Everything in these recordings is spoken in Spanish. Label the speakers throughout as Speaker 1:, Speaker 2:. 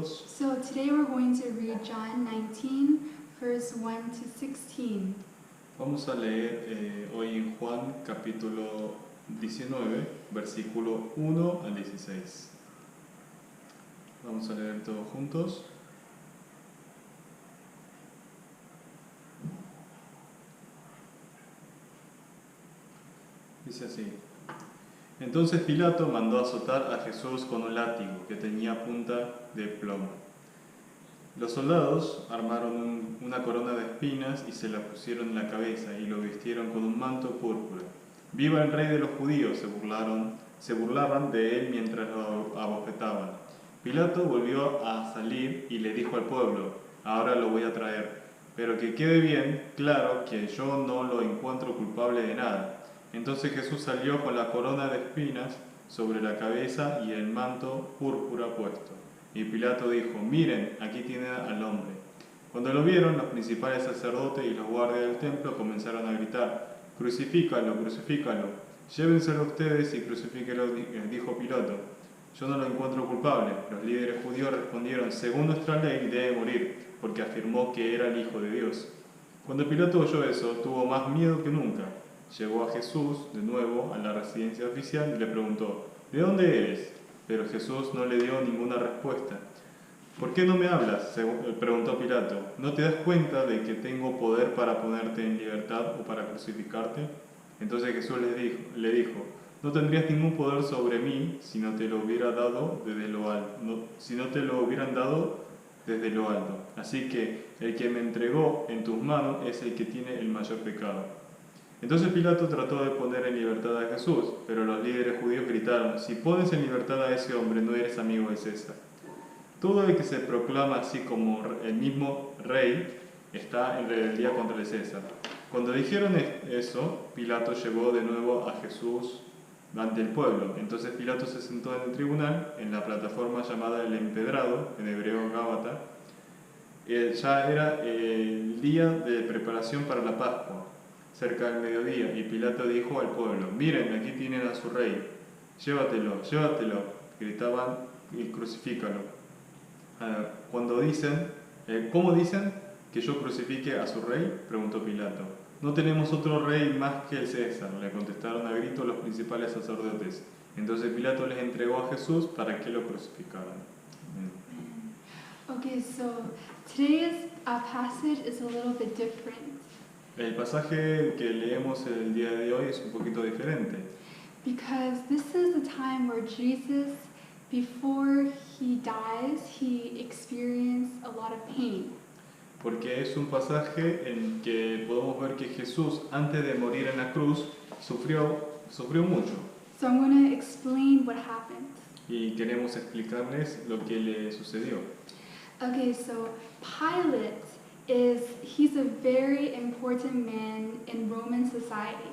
Speaker 1: juntos.
Speaker 2: So today we're going to read John 19, verse 1 to 16.
Speaker 1: Vamos a leer hoy en Juan capítulo 19, versículo 1 al 16. Vamos a leer todos juntos. Dice así: Entonces Pilato mandó azotar a Jesús con un látigo que tenía punta de plomo. Los soldados armaron una corona de espinas y se la pusieron en la cabeza y lo vistieron con un manto púrpura. ¡Viva el rey de los judíos!, se burlaban de él mientras lo abofetaban. Pilato volvió a salir y le dijo al pueblo: ahora lo voy a traer, pero que quede bien claro que yo no lo encuentro culpable de nada. Entonces Jesús salió con la corona de espinas sobre la cabeza y el manto púrpura puesto. Y Pilato dijo: miren, aquí tienen al hombre. Cuando lo vieron, los principales sacerdotes y los guardias del templo comenzaron a gritar: crucifícalo, crucifícalo, llévenselo ustedes y crucifíquelo, dijo Pilato. Yo no lo encuentro culpable. Los líderes judíos respondieron: según nuestra ley debe morir, porque afirmó que era el Hijo de Dios. Cuando Pilato oyó eso, tuvo más miedo que nunca. Llegó a Jesús de nuevo a la residencia oficial y le preguntó: ¿de dónde eres? Pero Jesús no le dio ninguna respuesta. ¿Por qué no me hablas?, preguntó Pilato. ¿No te das cuenta de que tengo poder para ponerte en libertad o para crucificarte? Entonces Jesús le dijo: no tendrías ningún poder sobre mí si no te lo hubiera dado desde lo alto, si no te lo hubieran dado desde lo alto. Así que el que me entregó en tus manos es el que tiene el mayor pecado. Entonces Pilato trató de poner en libertad a Jesús, pero los líderes judíos gritaron: si pones en libertad a ese hombre, no eres amigo de César. Todo el que se proclama así como el mismo rey está en rebeldía contra el César. Cuando dijeron eso, Pilato llevó de nuevo a Jesús ante el pueblo. Entonces Pilato se sentó en el tribunal, en la plataforma llamada el Empedrado, en hebreo Gábata. Ya era el día de preparación para la Pascua, cerca del mediodía, y Pilato dijo al pueblo: miren, aquí tienen a su rey, llévatelo, llévatelo, gritaban, y crucifícalo. Cuando dicen, ¿cómo dicen que yo crucifique a su rey?, preguntó Pilato. No tenemos otro rey más que el César, le contestaron a gritos los principales sacerdotes. Entonces Pilato les entregó a Jesús para que lo crucificaran.
Speaker 2: Okay, so today's passage is a little bit different.
Speaker 1: El pasaje que leemos el día de hoy es un poquito diferente.
Speaker 2: Because this is the time where Jesus, before he dies, he experienced a lot of pain.
Speaker 1: Porque es un pasaje en que podemos ver que Jesús, antes de morir en la cruz, sufrió mucho.
Speaker 2: So I'm going to explain what happened.
Speaker 1: Y queremos explicarles lo que le sucedió.
Speaker 2: Okay, so Pilate he's a very important man in Roman society.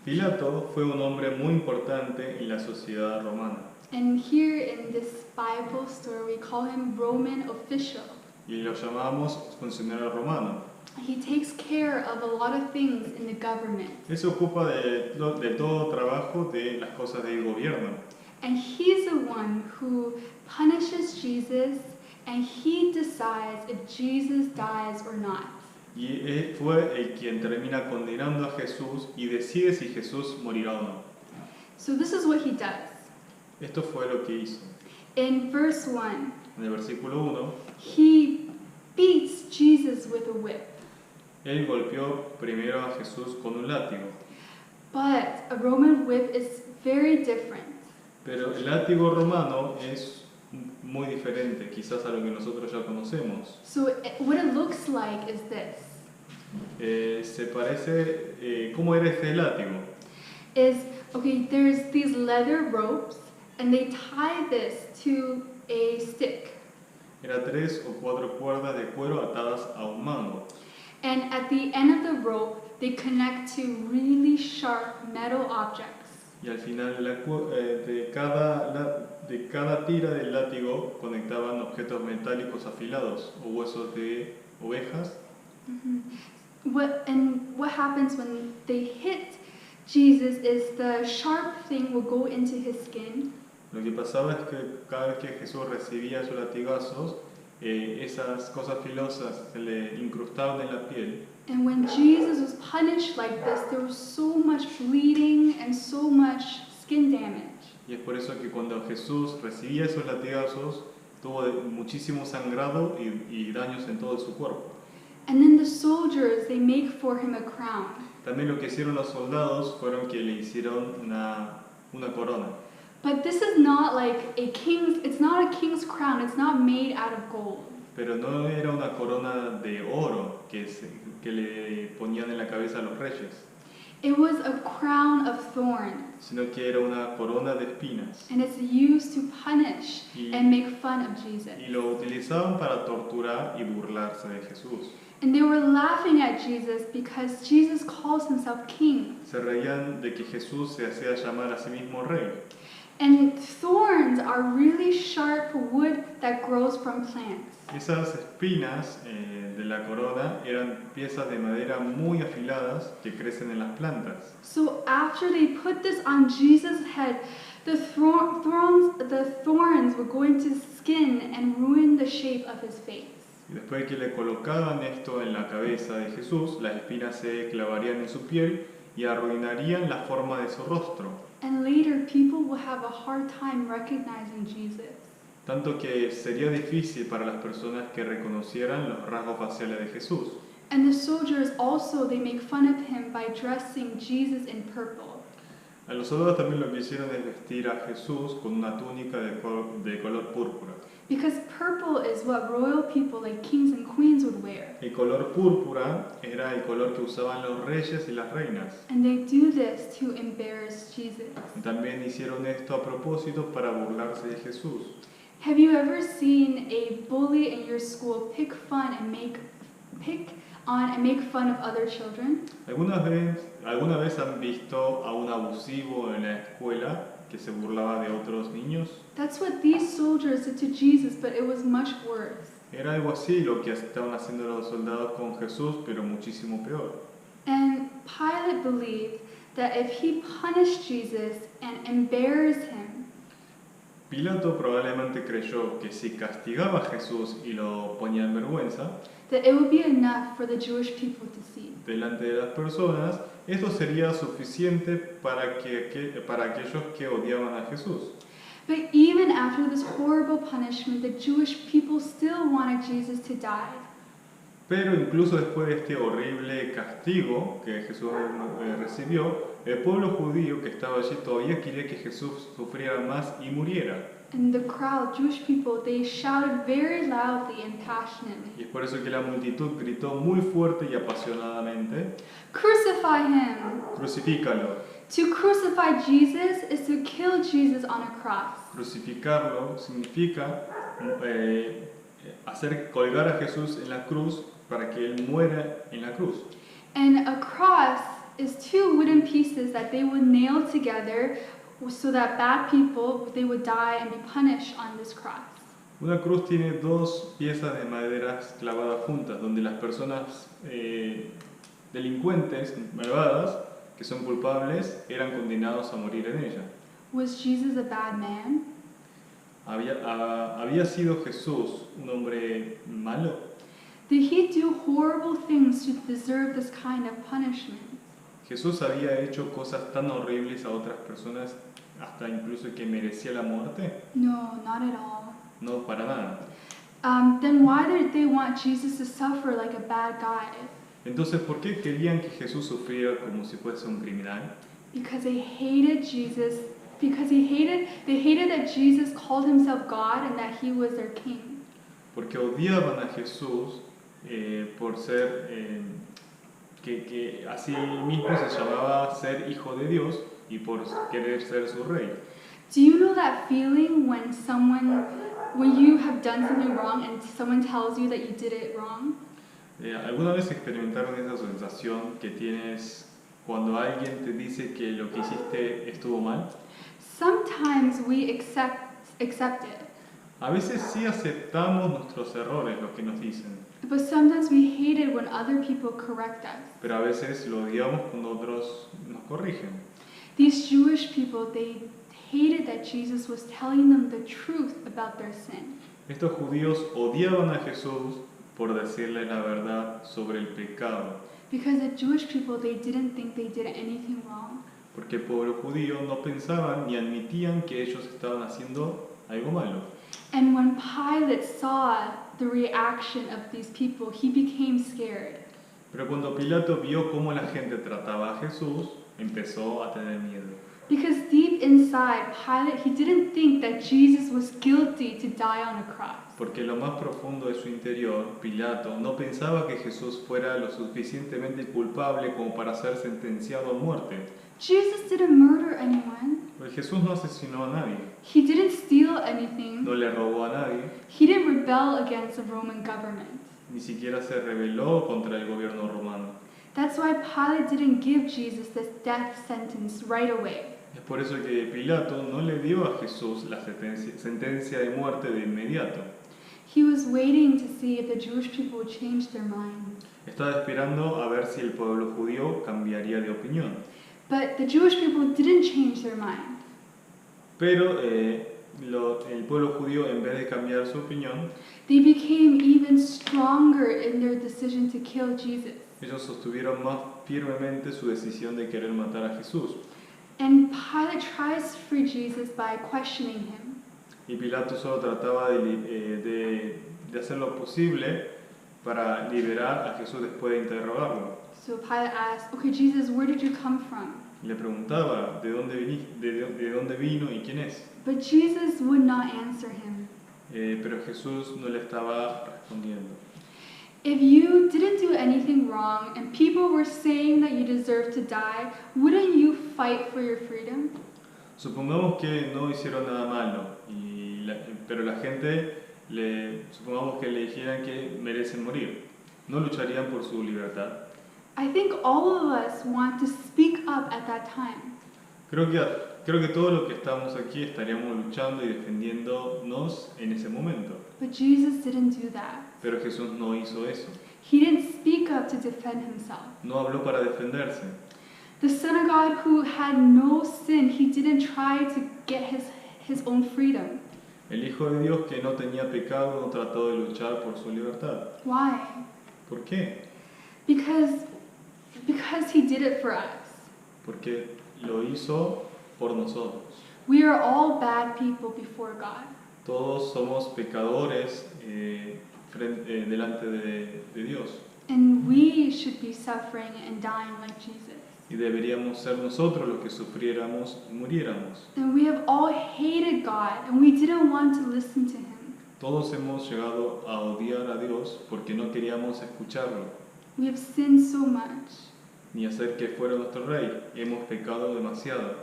Speaker 1: Pilato fue un hombre muy importante en la sociedad romana.
Speaker 2: And here in this Bible story, we call him Roman official.
Speaker 1: Y lo llamamos funcionario romano.
Speaker 2: He takes care of a lot of things in the government.
Speaker 1: Él se ocupa de todo trabajo de las cosas del gobierno.
Speaker 2: And he's the one who punishes Jesus, and he decides if Jesus dies or not.
Speaker 1: Y él fue el quien termina condenando a Jesús y decide si Jesús morirá o no.
Speaker 2: So this is what he does.
Speaker 1: Esto fue lo que hizo.
Speaker 2: In verse 1,
Speaker 1: En el versículo 1,
Speaker 2: he beats Jesus with a whip.
Speaker 1: él golpeó primero a Jesús con un látigo.
Speaker 2: But a Roman whip is very different.
Speaker 1: Pero el látigo romano es muy diferente, quizás a lo que nosotros ya conocemos.
Speaker 2: So what it looks like is this.
Speaker 1: Se parece, ¿cómo era este látigo?
Speaker 2: Okay, there's these leather ropes, and they tie this to a stick.
Speaker 1: Era 3 o 4 cuerdas de cuero atadas a un mango.
Speaker 2: And at the end of the rope, they connect to really sharp metal objects.
Speaker 1: Y al final de cada tira del látigo conectaban objetos metálicos afilados o huesos de ovejas.
Speaker 2: What happens when they hit Jesus is the sharp thing will go into his skin.
Speaker 1: Lo que pasaba es que cada vez que Jesús recibía esos latigazos, esas cosas filosas se le incrustaban en la piel.
Speaker 2: And when Jesus was punished like this, there was so much bleeding and so much skin damage.
Speaker 1: Y es por eso que cuando Jesús recibía esos latigazos, tuvo muchísimo sangrado y daños en todo su cuerpo.
Speaker 2: And then the soldiers, they make for him a crown.
Speaker 1: También lo que hicieron los soldados fueron que le hicieron una corona.
Speaker 2: But this is not like it's not a king's crown, it's not made out of gold.
Speaker 1: Pero no era una corona de oro que le ponían en la cabeza a los reyes,
Speaker 2: It was a crown of thorns,
Speaker 1: sino que era una corona de espinas.
Speaker 2: and it's used to punish
Speaker 1: Y,
Speaker 2: and make fun of Jesus.
Speaker 1: y lo utilizaban para torturar y burlarse de Jesús.
Speaker 2: And they were laughing at Jesus because Jesus calls himself king.
Speaker 1: Se reían de que Jesús se hacía llamar a sí mismo rey.
Speaker 2: And thorns are really sharp wood that grows from plants.
Speaker 1: Esas espinas de la corona eran piezas de madera muy afiladas que crecen en las plantas.
Speaker 2: So after they put this on Jesus' head, the thorns were going to skin and ruin the shape of his face.
Speaker 1: Y después de que le colocaban esto en la cabeza de Jesús, las espinas se clavarían en su piel y arruinarían la forma de su rostro.
Speaker 2: And later, people will have a hard time recognizing Jesus.
Speaker 1: Tanto que sería difícil para las personas que reconocieran los rasgos faciales de Jesús.
Speaker 2: And the soldiers also, they make fun of him by dressing Jesus in purple.
Speaker 1: A los soldados también lo que hicieron es vestir a Jesús con una túnica de color púrpura.
Speaker 2: Because purple is what royal people like kings and queens would wear.
Speaker 1: El color púrpura era el color que usaban los reyes y las reinas.
Speaker 2: And they do this to embarrass Jesus.
Speaker 1: También hicieron esto a propósito para burlarse de Jesús.
Speaker 2: Have you ever seen a bully in your school pick on and make fun of other children?
Speaker 1: ¿Alguna vez han visto a un abusivo en la escuela que se burlaba de otros niños?
Speaker 2: That's what these soldiers did to Jesus, but it was much worse.
Speaker 1: Era algo así lo que estaban haciendo los soldados con Jesús, pero muchísimo peor.
Speaker 2: And Pilate believed that if he punished Jesus and embarrassed him,
Speaker 1: Pilato probablemente creyó que si castigaba a Jesús y lo ponía en vergüenza
Speaker 2: that it would be enough for the Jewish people to see.
Speaker 1: delante de las personas, esto sería suficiente para aquellos que odiaban a Jesús.
Speaker 2: But even after this horrible punishment, the Jewish people still wanted Jesus to die.
Speaker 1: Pero incluso después de este horrible castigo que Jesús recibió, el pueblo judío que estaba allí todavía quería que Jesús sufriera más y muriera.
Speaker 2: And the crowd, Jewish people, they shouted very loudly and passionately,
Speaker 1: Y es por eso que la multitud gritó muy fuerte y apasionadamente:
Speaker 2: "Crucify him!"
Speaker 1: "Crucifícalo".
Speaker 2: To crucify Jesus is to kill Jesus on a cross.
Speaker 1: Crucificarlo significa hacer colgar a Jesús en la cruz para que Él muera en la cruz.
Speaker 2: And a cross is two wooden pieces that they would nail together so that bad people, they would die and be punished on this cross.
Speaker 1: Una cruz tiene dos piezas de madera clavadas juntas, donde las personas delincuentes, malvadas, que son culpables, eran condenados a morir en ella.
Speaker 2: Was Jesus a bad man?
Speaker 1: ¿Había sido Jesús un hombre malo?
Speaker 2: Did he do horrible things to deserve this kind of punishment?
Speaker 1: ¿Jesús había hecho cosas tan horribles a otras personas hasta incluso que merecía la muerte?
Speaker 2: No, not at all.
Speaker 1: No, para nada.
Speaker 2: Then why did they want Jesus to suffer like a bad guy?
Speaker 1: Entonces, ¿por qué querían que Jesús sufriera como si fuese un criminal?
Speaker 2: Because they hated Jesus. Because they hated that Jesus called himself God and that he was their king.
Speaker 1: Porque odiaban a Jesús por ser, que a sí mismo se llamaba ser hijo de Dios y por querer ser su rey.
Speaker 2: Do you know that feeling when you have done something wrong and someone tells you that you did it wrong?
Speaker 1: ¿Alguna vez experimentaron esa sensación que tienes cuando alguien te dice que lo que hiciste estuvo mal?
Speaker 2: Sometimes we accept it.
Speaker 1: A veces sí aceptamos nuestros errores, lo que nos dicen,
Speaker 2: But sometimes we hate it when other people correct us.
Speaker 1: pero a veces lo odiamos cuando otros nos corrigen.
Speaker 2: These Jewish people, they hated that Jesus was telling them the truth about their sin.
Speaker 1: Estos judíos odiaban a Jesús por decirles la verdad sobre el pecado,
Speaker 2: Because the Jewish people, they didn't think they did anything wrong.
Speaker 1: porque el pueblo judío no pensaban ni admitían que ellos estaban haciendo algo malo.
Speaker 2: And when Pilate saw the reaction of these people, he became scared.
Speaker 1: Pero cuando Pilato vio cómo la gente trataba a Jesús, empezó a tener miedo.
Speaker 2: Because deep inside, Pilate, he didn't think that Jesus was guilty to die on a cross.
Speaker 1: Porque en lo más profundo de su interior, Pilato no pensaba que Jesús fuera lo suficientemente culpable como para ser sentenciado a muerte.
Speaker 2: Jesus didn't murder anyone.
Speaker 1: Porque Jesús no asesinó a nadie,
Speaker 2: He didn't steal anything.
Speaker 1: no le robó a nadie,
Speaker 2: He didn't rebel against the Roman government.
Speaker 1: ni siquiera se rebeló contra el gobierno romano.
Speaker 2: That's why Pilate didn't give Jesus this death sentence right away.
Speaker 1: Es por eso que Pilato no le dio a Jesús la sentencia de muerte de inmediato.
Speaker 2: He was waiting to see if the Jewish people would change their mind.
Speaker 1: Estaba esperando a ver si el pueblo judío cambiaría de opinión.
Speaker 2: But the Jewish people didn't change their mind.
Speaker 1: Pero el pueblo judío, en vez de cambiar su opinión,
Speaker 2: They became even stronger in their decision to kill Jesus.
Speaker 1: ellos sostuvieron más firmemente su decisión de querer matar a Jesús.
Speaker 2: And Pilate tries to free Jesus by questioning him.
Speaker 1: Y Pilato solo trataba de hacer lo posible para liberar a Jesús después de interrogarlo.
Speaker 2: So Pilate asked, "Okay, Jesus, where did you come from?"
Speaker 1: Le preguntaba de dónde vino y quién es.
Speaker 2: But Jesus would not answer him.
Speaker 1: Pero Jesús no le estaba respondiendo.
Speaker 2: If you didn't do anything wrong and people were saying that you deserve to die, wouldn't you fight for your freedom?
Speaker 1: Supongamos que no hicieron nada malo, pero la gente, supongamos que le dijeran que merecen morir. ¿No lucharían por su libertad?
Speaker 2: I think all of us want to speak up at that time.
Speaker 1: Creo que todos los que estamos aquí estaríamos luchando y defendiéndonos en ese momento.
Speaker 2: But Jesus didn't do that.
Speaker 1: Pero Jesús no hizo eso.
Speaker 2: He didn't speak up to defend himself.
Speaker 1: No habló para defenderse.
Speaker 2: The Son of God who had no sin, he didn't try to get his own freedom.
Speaker 1: El Hijo de Dios que no tenía pecado no trató de luchar por su libertad.
Speaker 2: Why?
Speaker 1: ¿Por qué?
Speaker 2: Because he did it for us.
Speaker 1: Porque lo hizo por nosotros.
Speaker 2: We are all bad people before God.
Speaker 1: Todos somos pecadores delante de Dios.
Speaker 2: And we should be suffering and dying like Jesus.
Speaker 1: Y deberíamos ser nosotros los que sufriéramos y muriéramos.
Speaker 2: And we have all hated God and we didn't want to listen to him.
Speaker 1: Todos hemos llegado a odiar a Dios porque no queríamos escucharlo,
Speaker 2: We have sinned so much.
Speaker 1: ni hacer que fuera nuestro rey. Hemos pecado demasiado.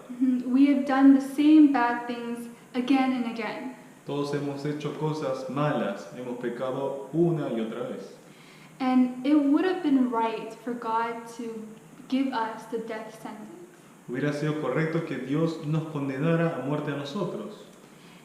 Speaker 2: We have done the same bad things again and again.
Speaker 1: Todos hemos hecho cosas malas, hemos pecado una y otra vez.
Speaker 2: And it would have been right for God to give us the death sentence.
Speaker 1: Hubiera sido correcto que Dios nos condenara a muerte a nosotros.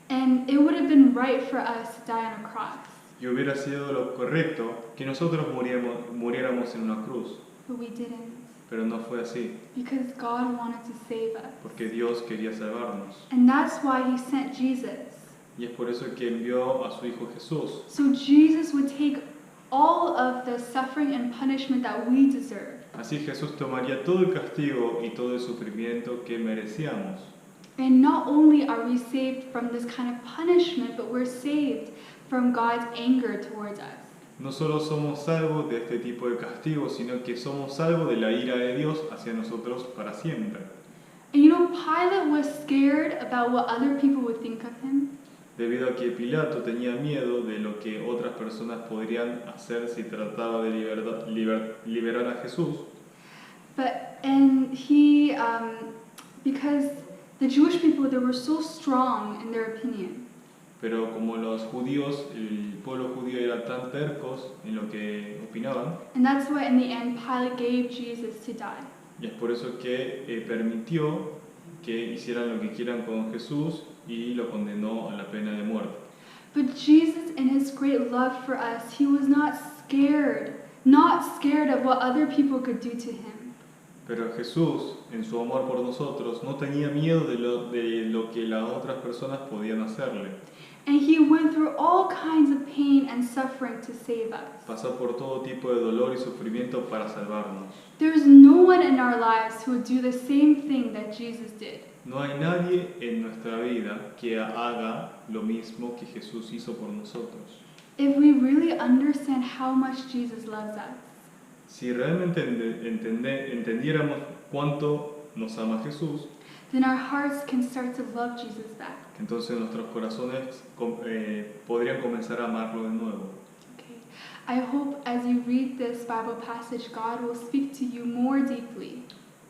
Speaker 2: And it would have been right for us to die on a cross.
Speaker 1: Y hubiera sido lo correcto que nosotros muriéramos en una cruz.
Speaker 2: But we didn't.
Speaker 1: Pero no fue así,
Speaker 2: Because God wanted to save us.
Speaker 1: porque Dios quería salvarnos.
Speaker 2: And that's why he sent Jesus.
Speaker 1: Y es por eso que envió a su Hijo Jesús,
Speaker 2: So Jesus would take all of the suffering and punishment that we deserve.
Speaker 1: así Jesús tomaría todo el castigo y todo el sufrimiento que merecíamos.
Speaker 2: And not only are we saved from this kind of punishment, but we're saved from God's anger towards us.
Speaker 1: No solo somos salvos de este tipo de castigo, sino que somos salvos de la ira de Dios hacia nosotros para siempre.
Speaker 2: And you know, Pilate was scared about what other people would think of him.
Speaker 1: Debido a que Pilato tenía miedo de lo que otras personas podrían hacer si trataba de liberar a Jesús.
Speaker 2: Because the Jewish people, they were so strong in their opinion.
Speaker 1: Pero como los judíos, el pueblo judío era tan tercos en lo que opinaban,
Speaker 2: And that's why in the end Pilate gave Jesus to die.
Speaker 1: y es por eso que permitió que hicieran lo que quieran con Jesús y lo condenó a la pena de muerte.
Speaker 2: But Jesus, in his great love for us, he was not scared of what other people could do to him.
Speaker 1: Pero Jesús, en su amor por nosotros, no tenía miedo de lo que las otras personas podían hacerle.
Speaker 2: And he went through all kinds of pain and suffering to save us.
Speaker 1: Pasó por todo tipo de dolor y sufrimiento para salvarnos.
Speaker 2: There's no one in our lives who would do the same thing that Jesus did.
Speaker 1: No hay nadie en nuestra vida que haga lo mismo que Jesús hizo por nosotros.
Speaker 2: If we really understand how much Jesus loves us,
Speaker 1: Si realmente entendiéramos cuánto nos ama Jesús,
Speaker 2: then our hearts can start to love Jesus back.
Speaker 1: entonces nuestros corazones podrían comenzar a amarlo de nuevo.
Speaker 2: Okay. I hope as you read this Bible passage, God will speak to you more deeply.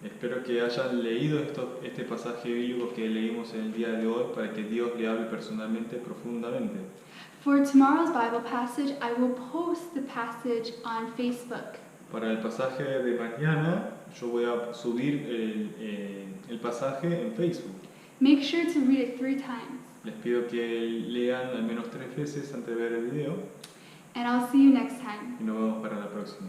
Speaker 1: Espero que hayan leído este pasaje bíblico que leímos en el día de hoy para que Dios le hable personalmente, profundamente.
Speaker 2: For tomorrow's Bible passage, I will post the passage on Facebook.
Speaker 1: Para el pasaje de mañana, yo voy a subir el pasaje en Facebook.
Speaker 2: Make sure to read it 3 times.
Speaker 1: Les pido que lean al menos 3 veces antes de ver el video
Speaker 2: And I'll see you next time.
Speaker 1: y nos vemos para la próxima.